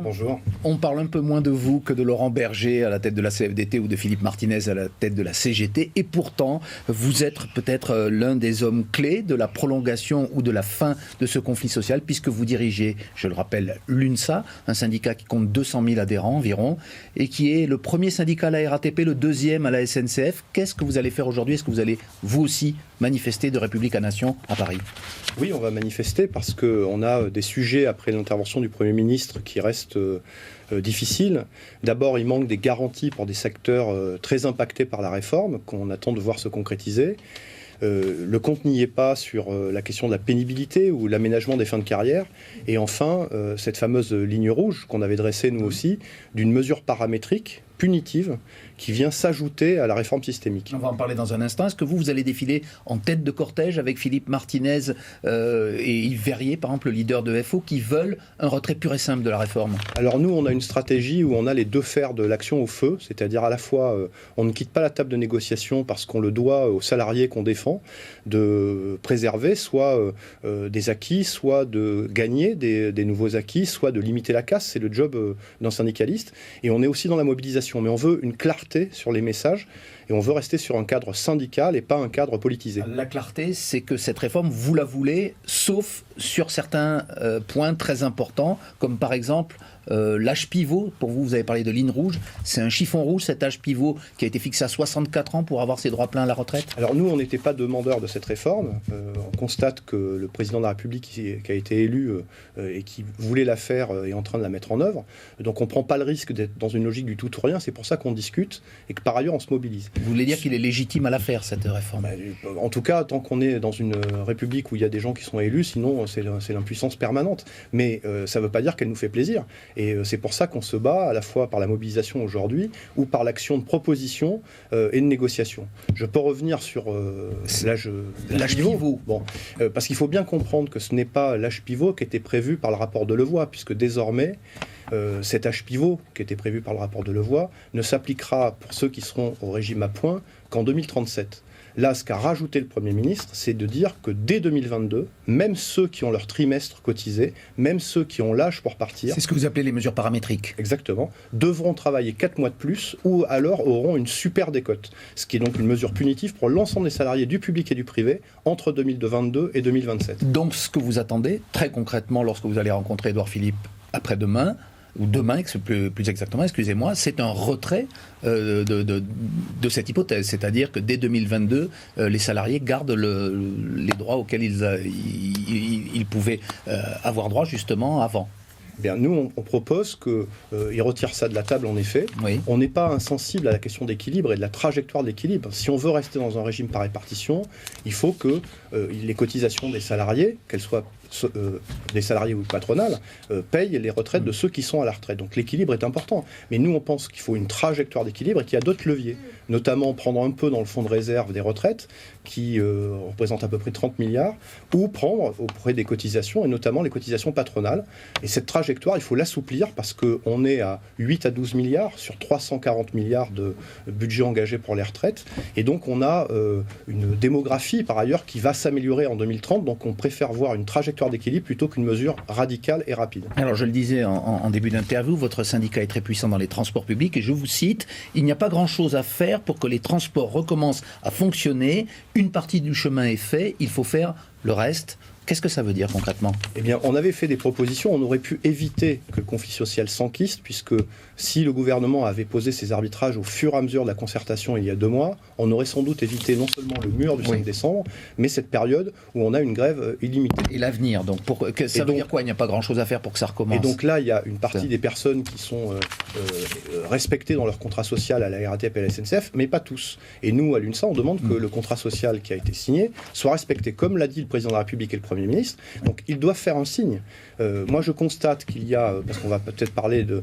Bonjour. On parle un peu moins de vous que de Laurent Berger à la tête de la CFDT ou de Philippe Martinez à la tête de la CGT. Et pourtant, vous êtes peut-être l'un des hommes clés de la prolongation ou de la fin de ce conflit social, puisque vous dirigez, je le rappelle, l'UNSA, un syndicat qui compte 200 000 adhérents environ, et qui est le premier syndicat à la RATP, le deuxième à la SNCF. Qu'est-ce que vous allez faire aujourd'hui? Est-ce que vous allez, vous aussi, manifester de République à Nation à Paris? Oui, on va manifester parce qu'on a des sujets après l'intervention du Premier ministre qui restent difficiles. D'abord, il manque des garanties pour des secteurs très impactés par la réforme qu'on attend de voir se concrétiser. Le compte n'y est pas sur la question de la pénibilité ou l'aménagement des fins de carrière. Et enfin, cette fameuse ligne rouge qu'on avait dressée nous aussi, d'une mesure paramétrique, punitive, qui vient s'ajouter à la réforme systémique. On va en parler dans un instant. Est-ce que vous allez défiler en tête de cortège avec Philippe Martinez et Yves Verrier, par exemple, le leader de FO, qui veulent un retrait pur et simple de la réforme? Alors nous, on a une stratégie où on a les deux fers de l'action au feu, c'est-à-dire à la fois, on ne quitte pas la table de négociation parce qu'on le doit aux salariés qu'on défend, de préserver soit des acquis, soit de gagner des nouveaux acquis, soit de limiter la casse. C'est le job d'un syndicaliste. Et on est aussi dans la mobilisation. Mais on veut une clarté sur les messages et on veut rester sur un cadre syndical et pas un cadre politisé. La clarté, c'est que cette réforme, vous la voulez, sauf sur certains points très importants, comme par exemple l'âge pivot. Pour vous, vous avez parlé de ligne rouge. C'est un chiffon rouge, cet âge pivot qui a été fixé à 64 ans pour avoir ses droits pleins à la retraite. Alors nous, on n'était pas demandeurs de cette réforme. On constate que le président de la République qui a été élu et qui voulait la faire est en train de la mettre en œuvre. Donc on ne prend pas le risque d'être dans une logique du tout ou rien. C'est pour ça qu'on discute et que par ailleurs, on se mobilise. Vous voulez dire qu'il est légitime à la faire, cette réforme? En tout cas, tant qu'on est dans une République où il y a des gens qui sont élus, sinon c'est l'impuissance permanente. Mais ça ne veut pas dire qu'elle nous fait plaisir. Et c'est pour ça qu'on se bat à la fois par la mobilisation aujourd'hui ou par l'action de proposition et de négociation. Je peux revenir sur l'âge pivot. Bon, parce qu'il faut bien comprendre que ce n'est pas l'âge pivot qui était prévu par le rapport de Levoy, puisque désormais, cet âge pivot qui était prévu par le rapport de Levoy ne s'appliquera pour ceux qui seront au régime à points qu'en 2037. Là, ce qu'a rajouté le Premier ministre, c'est de dire que dès 2022, même ceux qui ont leur trimestre cotisé, même ceux qui ont l'âge pour partir... C'est ce que vous appelez les mesures paramétriques. Exactement. Devront travailler 4 mois de plus ou alors auront une super décote. Ce qui est donc une mesure punitive pour l'ensemble des salariés du public et du privé entre 2022 et 2027. Donc, ce que vous attendez, très concrètement, lorsque vous allez rencontrer Édouard Philippe après-demain, ou demain, plus exactement, excusez-moi, c'est un retrait de cette hypothèse. C'est-à-dire que dès 2022, les salariés gardent les droits auxquels ils pouvaient avoir droit justement avant. Bien, nous, on propose qu'ils retirent ça de la table, en effet. Oui. On n'est pas insensible à la question d'équilibre et de la trajectoire de l'équilibre. Si on veut rester dans un régime par répartition, il faut que les cotisations des salariés, qu'elles soient des salariés ou patronales, payent les retraites de ceux qui sont à la retraite. Donc l'équilibre est important. Mais nous, on pense qu'il faut une trajectoire d'équilibre et qu'il y a d'autres leviers, notamment prendre un peu dans le fonds de réserve des retraites, qui représente à peu près 30 milliards, ou prendre auprès des cotisations, et notamment les cotisations patronales. Et cette trajectoire, il faut l'assouplir parce qu'on est à 8 à 12 milliards sur 340 milliards de budget engagé pour les retraites. Et donc on a une démographie, par ailleurs, qui va s'améliorer en 2030. Donc on préfère voir une trajectoire d'équilibre plutôt qu'une mesure radicale et rapide. Alors je le disais en début d'interview, votre syndicat est très puissant dans les transports publics et je vous cite, il n'y a pas grand-chose à faire pour que les transports recommencent à fonctionner. Une partie du chemin est fait, il faut faire le reste. Qu'est-ce que ça veut dire concrètement? Eh bien, on avait fait des propositions, on aurait pu éviter que le conflit social s'enquiste, puisque si le gouvernement avait posé ses arbitrages au fur et à mesure de la concertation il y a 2 mois, on aurait sans doute évité non seulement le mur du 5 décembre, mais cette période où on a une grève illimitée. Et l'avenir, donc ça veut dire quoi? Il n'y a pas grand-chose à faire pour que ça recommence? Et donc là, il y a une partie des personnes qui sont respectées dans leur contrat social à la RATP et à la SNCF, mais pas tous. Et nous, à l'UNSA, on demande que le contrat social qui a été signé soit respecté, comme l'a dit le président de la République et le Premier ministre. Donc ils doivent faire un signe. Moi je constate qu'il y a, parce qu'on va peut-être parler de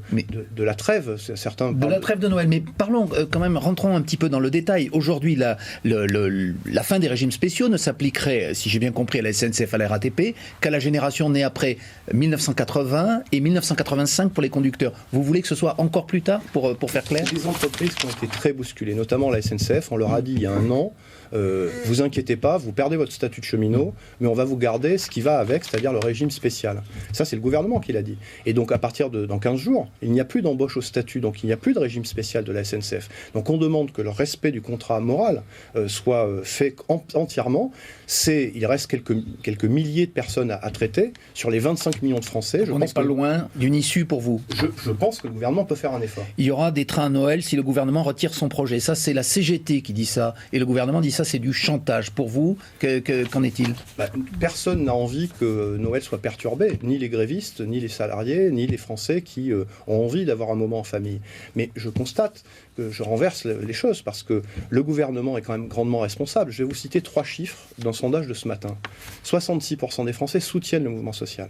la trêve, certains de la trêve de Noël, mais parlons quand même, rentrons un petit peu dans le détail. Aujourd'hui, la fin des régimes spéciaux ne s'appliquerait, si j'ai bien compris, à la SNCF, à la RATP, qu'à la génération née après 1980 et 1985 pour les conducteurs. Vous voulez que ce soit encore plus tard, pour faire clair? Des entreprises qui ont été très bousculées, notamment la SNCF, on leur a dit il y a 1 an, vous inquiétez pas, vous perdez votre statut de cheminot, mais on va vous garder ce qui va avec, c'est-à-dire le régime spécial. Ça, c'est le gouvernement qui l'a dit. Et donc, à partir dans 15 jours, il n'y a plus d'embauche au statut, donc il n'y a plus de régime spécial de la SNCF. Donc, on demande que le respect du contrat moral soit fait entièrement. Il reste quelques milliers de personnes à traiter sur les 25 millions de Français. On n'est pas loin d'une issue pour vous. Je pense que le gouvernement peut faire un effort. Il y aura des trains à Noël si le gouvernement retire son projet. Ça, c'est la CGT qui dit ça. Et le gouvernement dit ça, c'est du chantage. Pour vous, qu'en est-il ? Personne n'a envie que Noël soit perturbé. Ni les grévistes, ni les salariés, ni les Français qui ont envie d'avoir un moment en famille. Mais je constate que je renverse les choses parce que le gouvernement est quand même grandement responsable. Je vais vous citer 3 chiffres d'un sondage de ce matin. 66% des Français soutiennent le mouvement social.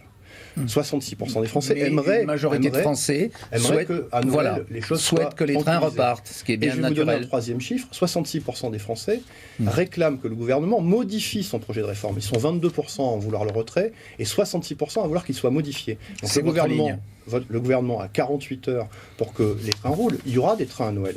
66% des Français aimeraient... Une majorité de Français souhaitent que les trains repartent, ce qui est bien naturel. Et je vais vous donner un 3e chiffre. 66% des Français réclament que le gouvernement modifie son projet de réforme. Ils sont 22% à vouloir le retrait et 66% à vouloir qu'il soit modifié. Donc le gouvernement a 48 heures pour que les trains roulent. Il y aura des trains à Noël.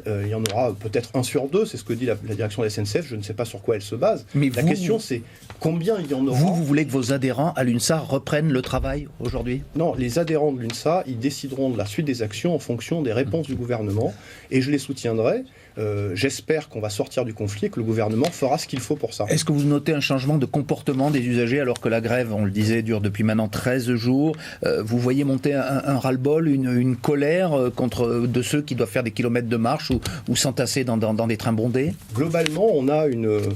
Il y en aura peut-être 1 sur 2, c'est ce que dit la direction de la SNCF, je ne sais pas sur quoi elle se base. Mais la question c'est combien il y en aura. Vous voulez que vos adhérents à l'UNSA reprennent le travail aujourd'hui ? Non, les adhérents de l'UNSA, ils décideront de la suite des actions en fonction des réponses du gouvernement et je les soutiendrai. J'espère qu'on va sortir du conflit et que le gouvernement fera ce qu'il faut pour ça. Est-ce que vous notez un changement de comportement des usagers alors que la grève, on le disait, dure depuis maintenant 13 jours ? Vous voyez monter un ras-le-bol, une colère de ceux qui doivent faire des kilomètres de marche ou s'entasser dans des trains bondés ? Globalement, on a une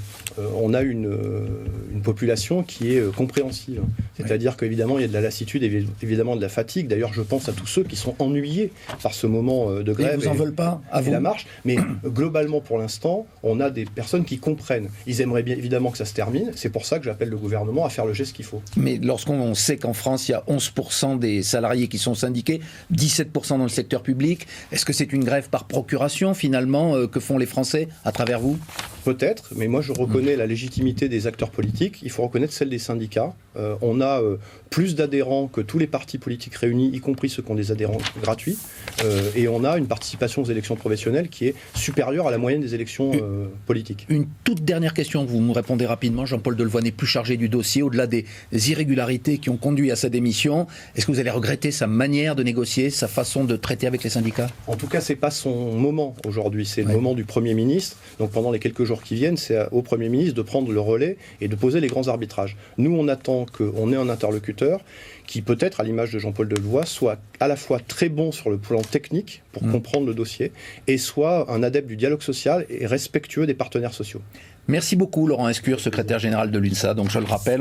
population qui est compréhensive. C'est-à-dire qu'évidemment, il y a de la lassitude, évidemment de la fatigue. D'ailleurs, je pense à tous ceux qui sont ennuyés par ce moment de grève. Ils vous en veulent pas à vous ? La marche. Mais globalement, pour l'instant, on a des personnes qui comprennent. Ils aimeraient bien évidemment que ça se termine. C'est pour ça que j'appelle le gouvernement à faire le geste qu'il faut. Mais lorsqu'on sait qu'en France, il y a 11% des salariés qui sont syndiqués, 17% dans le secteur public, est-ce que c'est une grève par procuration, finalement, que font les Français à travers vous ? Peut-être, mais moi je reconnais la légitimité des acteurs politiques. Il faut reconnaître celle des syndicats. On a plus d'adhérents que tous les partis politiques réunis, y compris ceux qui ont des adhérents gratuits. Et on a une participation aux élections professionnelles qui est supérieure à la moyenne des élections politiques. Une toute dernière question, vous nous répondez rapidement. Jean-Paul Delevoye n'est plus chargé du dossier. Au-delà des irrégularités qui ont conduit à sa démission, est-ce que vous allez regretter sa manière de négocier, sa façon de traiter avec les syndicats ? En tout cas, ce n'est pas son moment aujourd'hui. C'est le moment du Premier ministre. Donc pendant les quelques jours qui viennent, c'est au Premier ministre de prendre le relais et de poser les grands arbitrages. Nous, on attend qu'on ait un interlocuteur qui, peut-être, à l'image de Jean-Paul Delevoye, soit à la fois très bon sur le plan technique pour comprendre le dossier et soit un adepte du dialogue social et respectueux des partenaires sociaux. Merci beaucoup, Laurent Escure, secrétaire général de l'UNSA. Donc, je le rappelle,